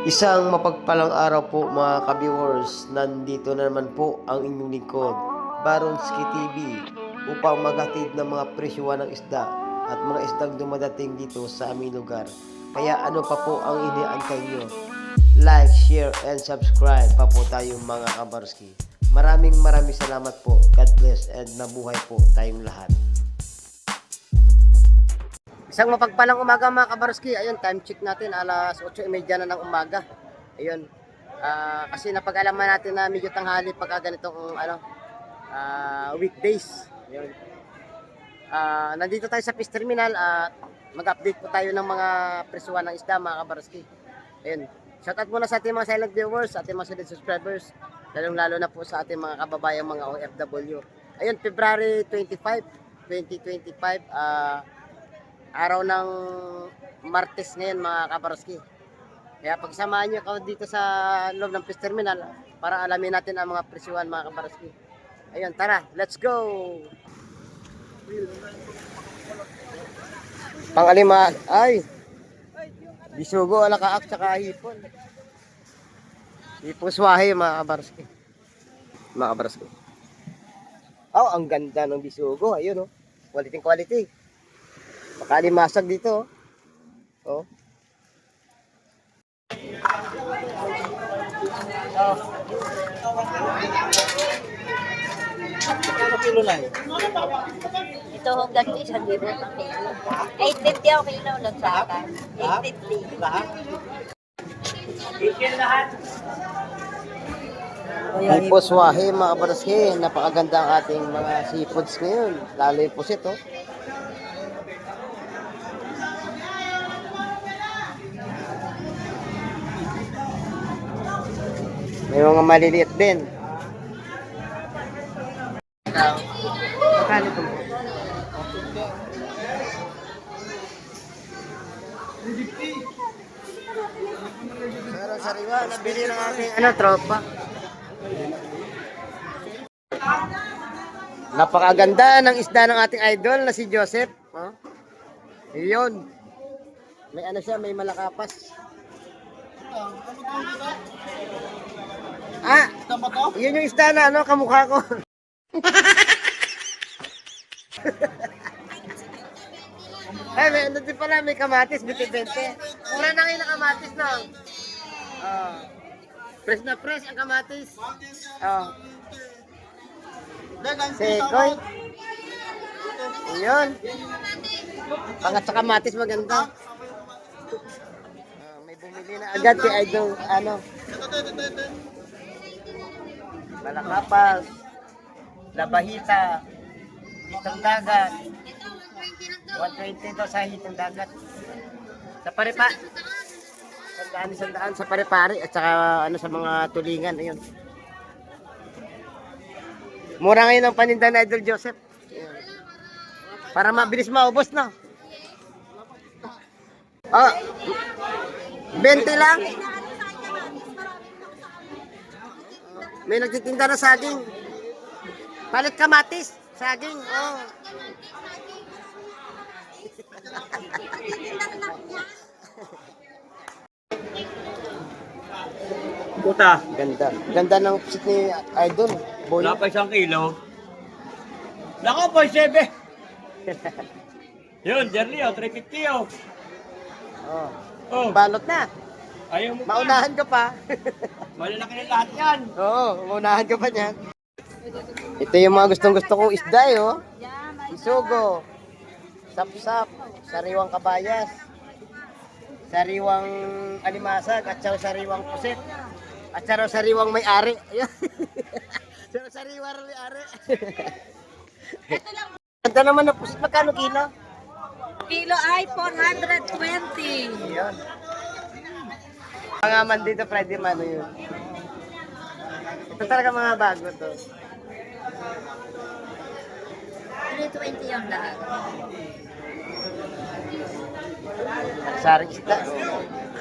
Isang mapagpalang araw po mga ka-viewers, nandito na naman po ang inyong lingkod, Baronski TV, upang maghatid ng mga presyuhan ng isda at mga isdang dumadating dito sa aming lugar. Kaya ano pa po ang iniantay nyo? Like, share, and subscribe pa po tayong mga ka-Baronski. Maraming salamat po. God bless and nabuhay po tayong lahat. Isang mapagpalang umaga mga kabarski. Ayun, time check natin, alas 8:30 na ng umaga. Ayun, kasi napag-alaman natin na medyo tanghali pagka ganitong weekdays. Ayun. Nandito tayo sa fish terminal at mag-update po tayo ng mga presyuhan ng isda mga kabarski. Ayun, shoutout muna sa ating mga silent viewers, sa ating mga silent subscribers, lalong-lalo na po sa ating mga kababayang mga OFW. Ayun, February 25, 2025, araw ng Martes ngayon mga kabarski. Kaya pagsamahan nyo ako dito sa loob ng fish terminal para alamin natin ang mga presyuhan mga kabarski. Ayun, tara, let's go! Pangalima, ay! Bisugo, alakaak, tsaka hipon. Hipong swahe mga kabarski. Mga kabarski. Oh, ang ganda ng bisugo. Ayun oh. Quality quality. Makalimasag dito. Oh. Ano kilo na eh? Ito hanggang 1,000 ang kilo. 850 ang kilo lang sa akin. 850. Lahat? Ikin lahat? Hipong swahe mga kabarski. Napakaganda ang ating mga seafoods ngayon. Lalo yung pusit oh. May mga maliliit din. Magkano ito mo? Pero sariwa, nabili ng aking tropa. Napakaganda ng isda ng ating idol na si Joseph. Oh. Iyon. May siya, may malakapas. Yun yung isda na kamukha ko. May ano din pala, may kamatis, 20-20. Mura na ngayon ang kamatis na. Fresh na fresh ang kamatis. Sekoy. Yun. Pangat sa kamatis maganda. May bumili na agad kay Idol, malakapas, labahita, hitong dagat. 120 daw sa hitong dagat. Sa pare-pa. Sandaan sa pare-pare at saka sa mga tulingan. Ayun. Mura ngayon ang paninda na Idol Joseph. Ayun. Para mabilis maubos na. 20 lang. May nagtitinda na saging. Palit kamatis. Saging. Oh. Puta. Ganda. Ganda ng pusit ni Idol. Wala pa 1 kilo. Nako, 0.7. Yun, Jerry, 350 oh. Oh. Oh, Balot na. ayaw mo pa. Maunahan ka pa. Malalaki na lahat yan. Oo, maunahan ka pa niyan. Ito yung mga gustong-gusto kong isda, oh. Isugo, sapsap, sariwang kabayas, sariwang alimasag, at sariwang pusit, at sariwang may-ari. Sariwang may-ari. Ganda naman na pusit. Magkano kilo? Kilo ay 420. Yun. Mga man dito, Friday man yun. Ito talaga mga bago to. 320 yung lahat. Saring isda.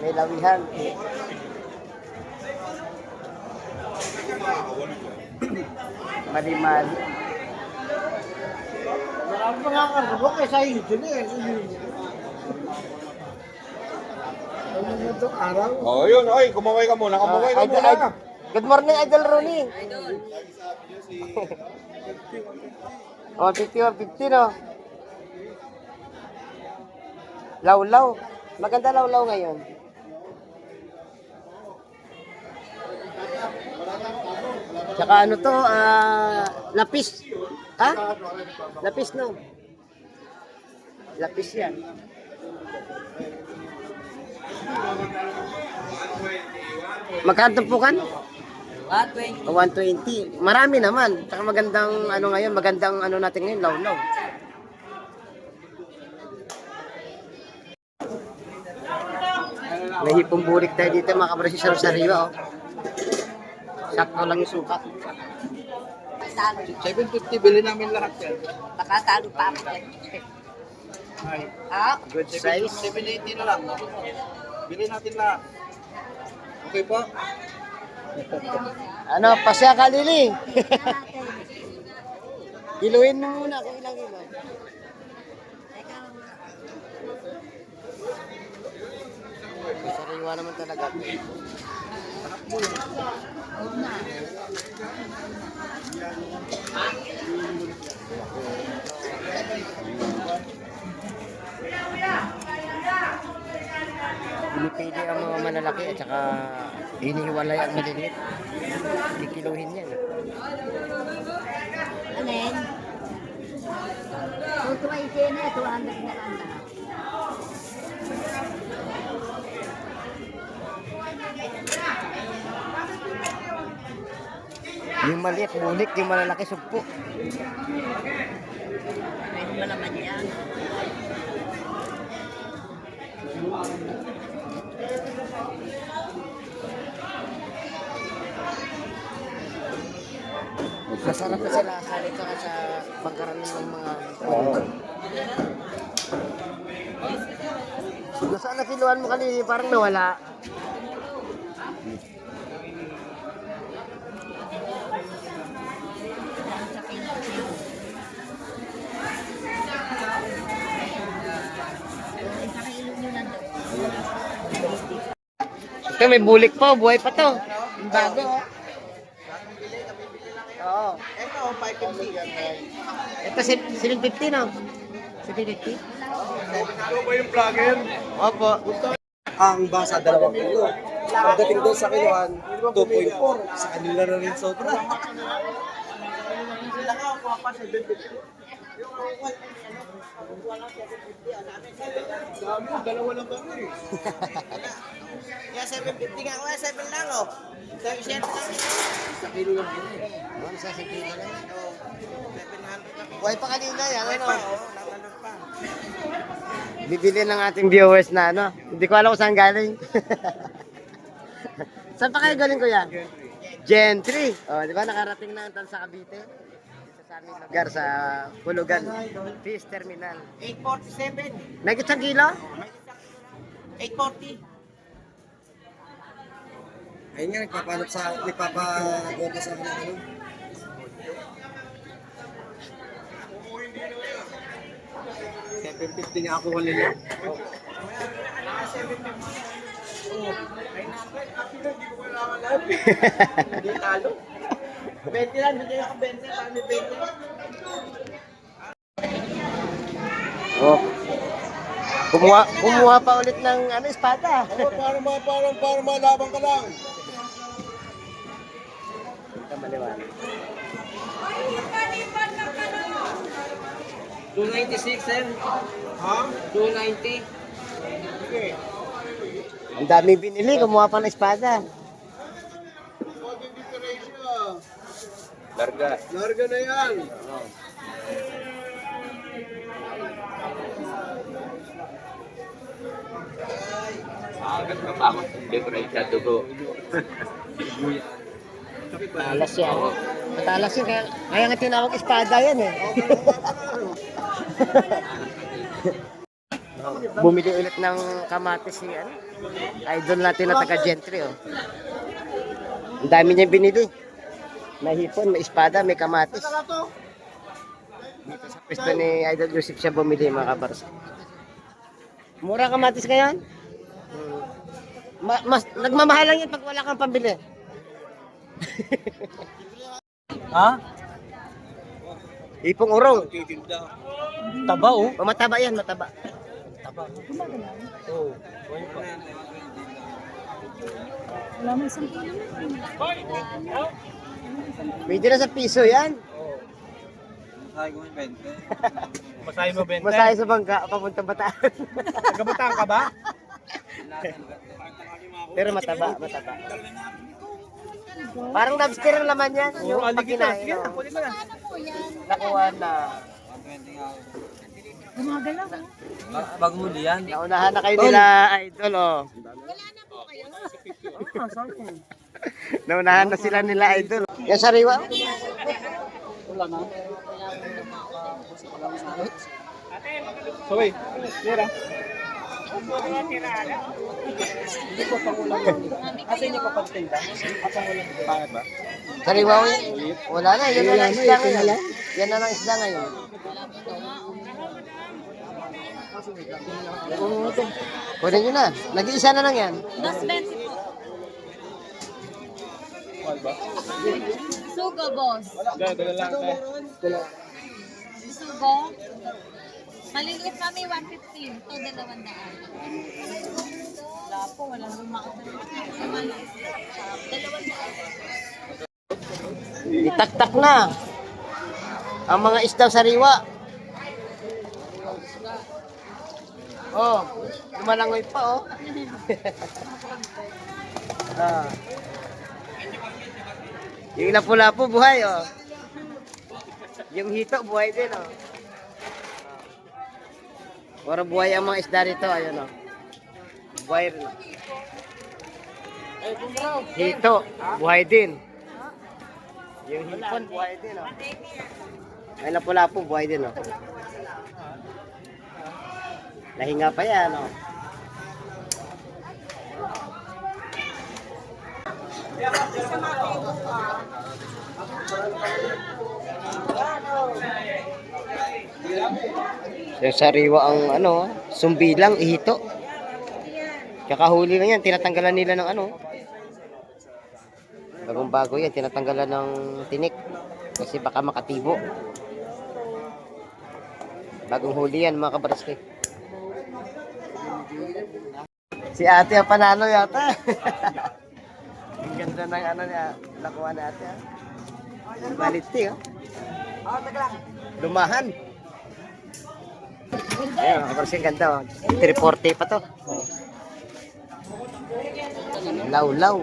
May lawihan. Mali-mali. Marami pa nga karbo kaya sa inyo dyan eh. Oh, yun. Oy, kumaway ka muna. Kumaway ka muna. Good morning, Idol Ronnie. Oh, 5150 no. Lawlaw. Maganda lawlaw ngayon. Tsaka ano to, lapis. Ha? Lapis no. Lapis yan. Magkano po kan? 120. 120. Marami naman. Tsaka magandang ano ngayon, magandang ano natin ngayon, lawlaw. May hipong bulik tayo dito mga kabrasi sa Rosario. Oh. Sakto lang yung sukat. Talo. 750, bili namin lahat yan. Nakatalo pa ako dyan. Ah, Good size. 780 na lang. Bili natin lahat. Okay po? Ano, pasya ka, Lili. Kiluin mo muna kung ilang kilo. Sariwa naman talaga. Pinipili ang mga malalaki at saka hinihiwalay ang maliliit. Kikiluhin yan. ano yun? 220 na, 200 na lang lahat. Yung maliit, bulik. Yung malalaki, sugpo. Pwede mo naman yan. Masarap na sila sa dito ka sa pagkaranan ng mga Kung saan nakiluan mo kanina, parang nawala. Ito may bulik pa, buhay pa to. Yung bago. Oo. Ito, 550. Ito 750 no? 750? Ito ba yung plug-in? Opo. Ang basa 2 kilo. Pagdating doon sa kiluan, 2.4. Sa kanila na rin sobra. Dalawa lang kami. Kaya 750 nga ako, 7 lang oh. 7 lang. Sa kilo lang yun. Ano sa kilo lang? 700 lang. Buhay pa kanina yan, ano? Natalon pa. Bibili ng ating viewers na ano. Hindi ko alam kung saan galing. Saan pa kayo galing kuya? Gentry. Oh, di ba nakarating na ang sa Cavite? Dito sa aming lugar sa Pulugan. Fish Terminal. 847. May isang kilo? 840. Ayun nga, nagpapanap sa, nagpapagoto sa akin ng ano. $750 nga ako kanina. Hindi talo. 20 lang, bigyan ako 20, kami 20. Oh. Kumuha pa ulit ng ano, espada. Para malabang ka lang. Ito maliwanag. 296 sir. Ha? 290. Sige. Ang daming binili, kumuha pa ng espada. Konting diferensya. Larga. Larga na yan. Agad na pa ako. Hindi ko na dugo. Matalas yan. Matalas yan. Kaya nga tinawag espada yan eh. Bumili ulit ng kamatis si ano. Idol natin na taga Gentry oh. Ang dami niya binili. May hipon, may espada, may kamatis. Dito sa pwesto ni Idol Joseph siya bumili mga kabars. Mura kamatis ngayon? mas nagmamahal lang yan pag wala kang pambili. Ha? Ipong urong. Taba oh. O mataba yan, mataba. Oo. Pwede na sa piso yan. Sabi ko may 20. Masahe mo, Bente? Masahe sa bangka, papunta Bataan. Nagabataan ka ba? Pero mataba, mataba. Parang lobster ang laman yan. Yung Oo, pag kinain. sige na, no? kunin mo na. Nakuha na. 120 nga ako. Bagong huli yan. Naunahan na kayo nila, idol, oh. Naunahan na sila nila, idol. Yung sariwa. Soy, tira. Asa inyo pa pagtinda? Pangit ba? Sariwa, wala na. Yan na lang isda ngayon. Yan na lang isda ngayon. Kunin nyo na. Nag-iisa na lang yan. Sugo, boss. Gano'n lang tayo. Sugo. Maliliit kami, 115. Ito, 200. Wala po, walang lumakot. 200. Itaktak na. Ang mga isdang sariwa. Oh, lumalangoy pa, oh. Ah. Yung lapu-lapu, buhay, oh. Yung hito, buhay din, oh. Para buhay ang mga isda rito, ayun, oh. Buhay rin, oh. Hito, buhay din. Yung hipon, buhay din, oh. Ay, lapu-lapu, buhay din, oh. Nahinga pa yan, oh. Yung sariwa ang ano, sumbilang, ihito. Kakahuli lang yan, tinatanggalan nila ng ano. Bagong bago yan, tinatanggalan ng tinik. Kasi baka makatibo. Bagong huli yan mga kabaraske. Si ate ang panalo yata. Ang ganda ng ano niya, nakuha ni ate. Baliti, oh. Lumahan. Ayun, mga kabaraske, ang ganda, oh. 340 pa to. Law-law.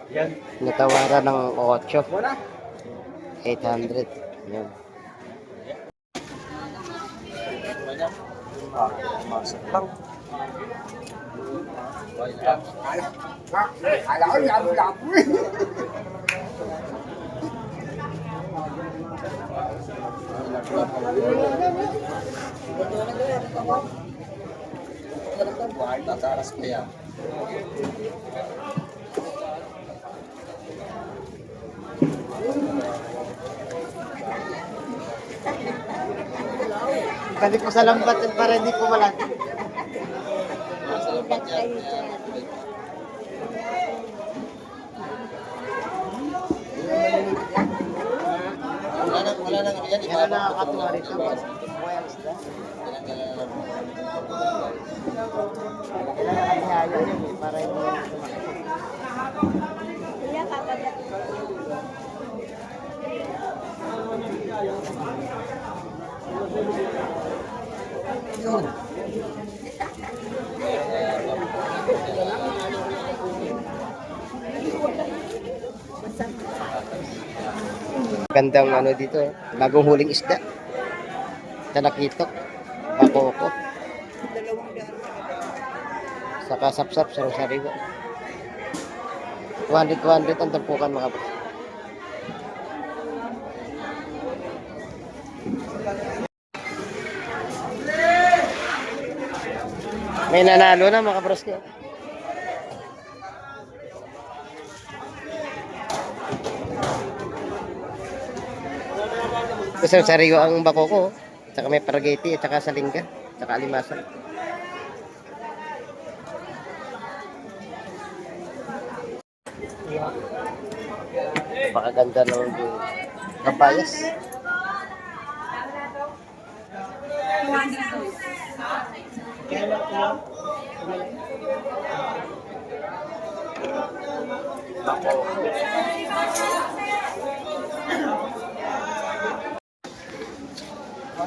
Yan. Natawaran ng 8. 800. Yan. Masok lang. Buhay tataras pa yan. Balik ko sa lambat para hindi pumalan. Wala na yan. Yan ang nakakatuwa rito. Buhay ang isda. Kailangan nakatihaya yun eh, para hindi tumakit. Gandang ano dito, bagong huling isda. Talakitok, bakoko. Saka sapsap sa Rosario. 200 ang tampukan mga bro. May nanalo na mga bros ko. Kasi sariwa ang bako ko. Tsaka may parageti at saka salingga. Tsaka alimasan. Napakaganda ng kabayas.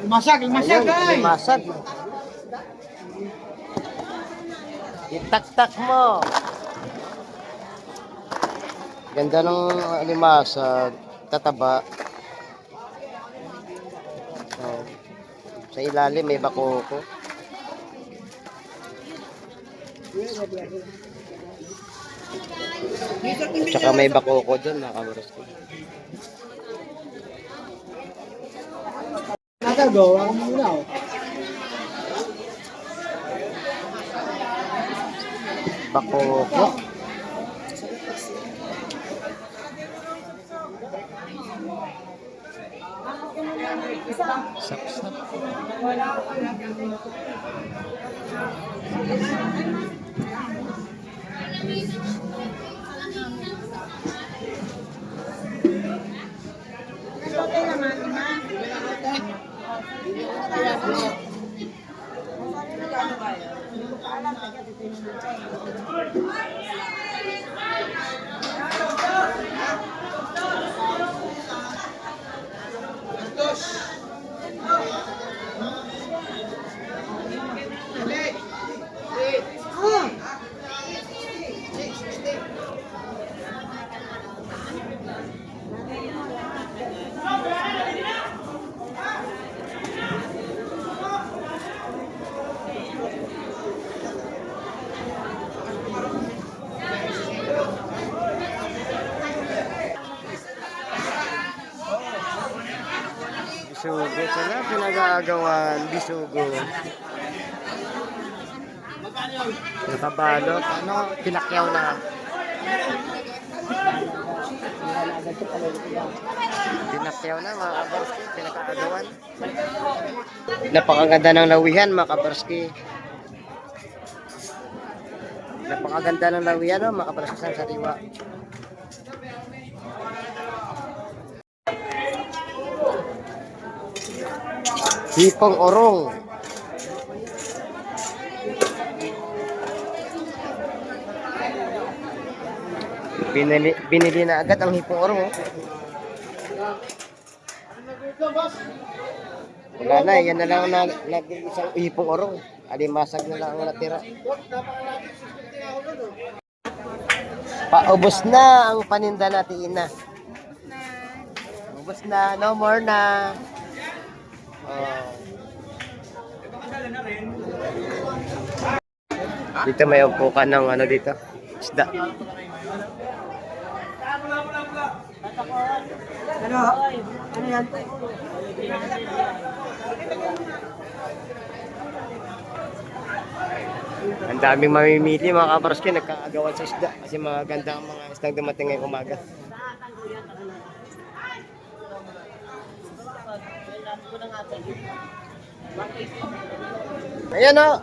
Masag, Ayun, limasag. Itak-tak mo. Ganda ng limasag. Tataba. Oh. Sa ilalim may bakoko. Tsaka may bakoko dun, mga kabaraski. Nakagawa ko muna. Bakoko. Sap-sap. Bisugo. Sana pinag-aagawan. Bisugo. Nakabalot. Ano? Pinakyaw na. Pinakyaw na mga kabarski. Pinaka-agawan. Napakaganda ng lawihan mga kabarski. Napakaganda ng lawihan mga kabarski sa sariwa. Hipong orong. Binili na agad ang hipong orong. Oh. Wala na, yan na lang na isang hipong orong. Alimasag na lang ang natira. Paubos na ang paninda natin na. Ubos na, no more na. Oh. Dito may umpukan ng ano dito, isda. Ano yan? Ang daming mamimili mga kabarski, nagkaagawan sa isda kasi maganda ang mga isdang dumating ngayong umaga. Ayan o.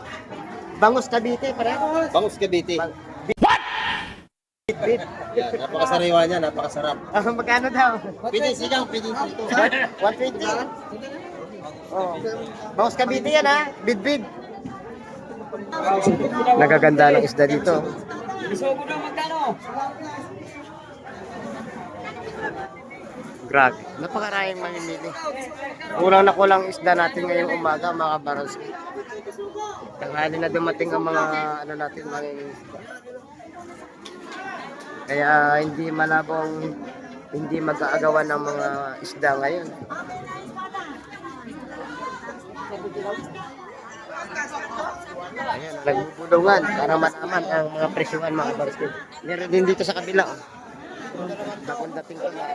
Bangus Cavite, pareho. Bangus Cavite. What? Bit. Yan, napakasariwa niya, napakasarap. Magkano daw? Pwede sigang, pwede dito. 120. Oh. Bangus Cavite yan ha. Bid-bid. Nagaganda ng isda dito. Grabe. Napakaraming mamimili. Kulang na kulang isda natin ngayong umaga mga kabarski. Tanghali na dumating ang mga ano natin mga isda. Kaya hindi malabong hindi mag-aagawan ng mga isda ngayon. Ayan, nagbubulungan para malaman ang mga presyuhan mga kabarski. Meron din dito sa kabila. Bakong dating ko na.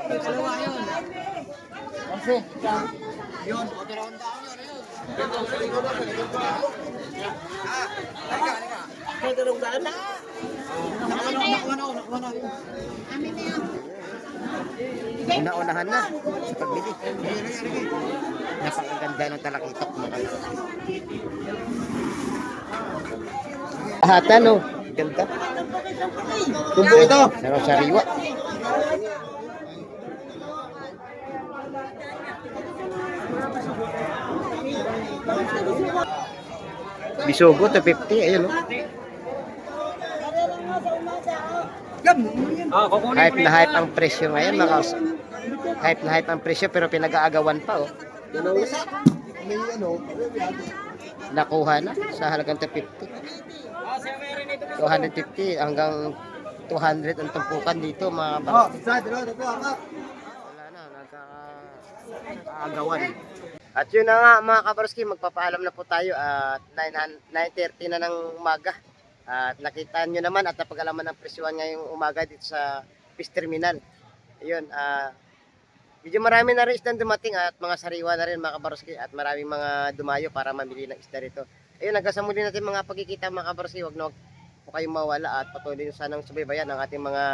Kasi, yun, Una-unahan na sa pagbili. Napakaganda ng talakitok mga kabarski. Ahatan no, ganda. Tumbo ito. Sarap sariwa. Bisugo, 250. Ayun, oh. Hype na hype ang presyo ngayon, mga kaus. Hype na hype ang presyo, pero pinag-aagawan pa, oh. May ano, Nakuha na sa halagang 250. 250 hanggang 200 ang tumpukan dito, mga kabarski. Wala na, nagkakaagawan. At yun na nga mga kabarski, magpapaalam na po tayo at 9:30 na ng umaga. At nakita nyo naman at napag-alaman ng presyohan ngayong umaga dito sa Fish Terminal. Ayun, medyo marami na rin isdang dumating at mga sariwa na rin mga kabarski at maraming mga dumayo para mamili ng isda rito. Ayun, hanggang sa muli natin mga pagkikita mga kabarski, huwag na huwag po kayong mawala at patuloy nyo sanang subaybayan ang ating mga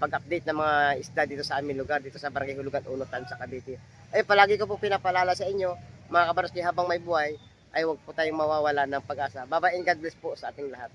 pag-update ng mga isda dito sa aming lugar, dito sa Barangay Hulugan, Unutan sa Cavite. Ay palagi ko po pinapalala sa inyo mga kabarski, habang may buhay ay huwag po tayong mawawala ng pag-asa. Bye-bye and God bless po sa ating lahat.